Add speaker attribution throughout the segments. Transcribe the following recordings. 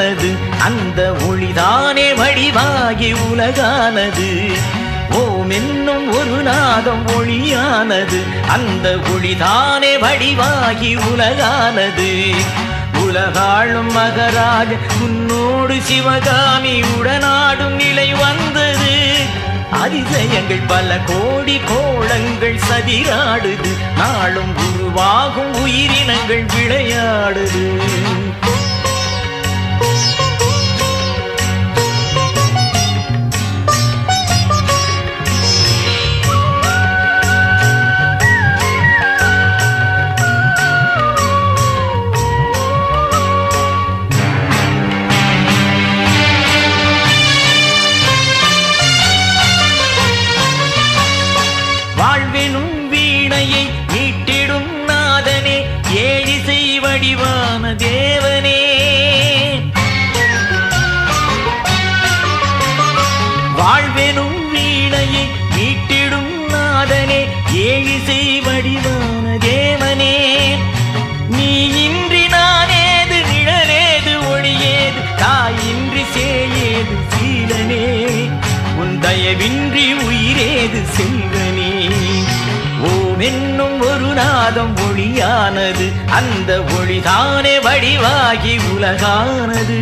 Speaker 1: ஒளியானது, அந்த ஒளிதானே வடிவாகி உலகானது. ஓம் என்னும் ஒரு நாதம் ஒளியானது, அந்த ஒளிதானே வடிவாகி உலகானது. உலகாளும் மகராஜ உன்னோடு சிவகாமி உடனாடும் நிலை வந்தது. அதிசயங்கள் பல கோடி கோளங்கள் சதிராடுது, நாளும் உருவாகும் உயிரினங்கள் விளையாடுது. வாழ்வெனும் வீணையை மீட்டிடும் நாதனே, ஏழிசை வடிவான தேவனே. வாழ்வெனும் வீணையை மீட்டிடும் நாதனே, ஏழிசை வடிவான தேவனே. நீ இன்றி நானேது, நிழலேது, ஒளியேது, தாயின்றி சேயேது சீலனே. உன் தயவின்றி உயிரேது செல்வனே. ஓம் என்னும் ஒரு நாதம் ஒளியானது, அந்த ஒளிதானே வடிவாகி உலகானது.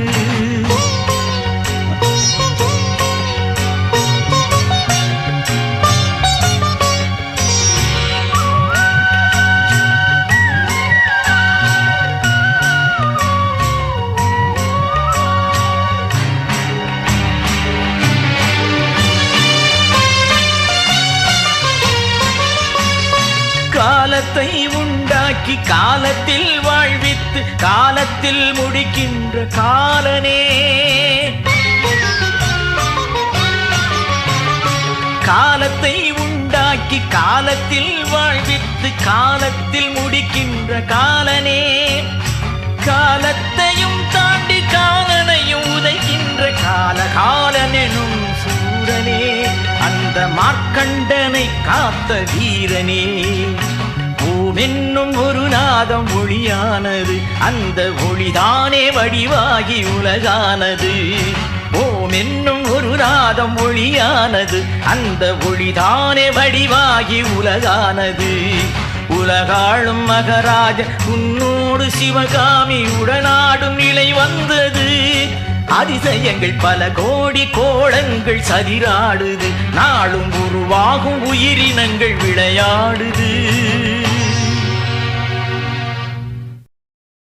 Speaker 1: காலத்தை உண்டாக்கி காலத்தில் வாழ்வித்து காலத்தில் முடிக்கின்ற காலனே. காலத்தை உண்டாக்கி காலத்தில் வாழ்வித்து காலத்தில் முடிக்கின்ற காலனே. காலத்தையும் தாண்டி காலனையும் உதைக்கின்ற காலகாலனெனும் சூரனே. அந்த மார்க்கண்டனை காத்த வீரனே. ஓம் என்னும் ஒரு நாதம் ஒளியானது, அந்த ஒளிதானே வடிவாகி உலகானது. ஓம் என்னும் ஒரு நாதம் ஒளியானது, அந்த ஒளிதானே வடிவாகி உலகானது. உலகாளும் மகராஜ உன்னோடு சிவகாமி உடனாடும் நிலை வந்தது. அதிசயங்கள் பல கோடி கோளங்கள் சதிராடுது, நாளும் உருவாகும் உயிரினங்கள் விளையாடுது.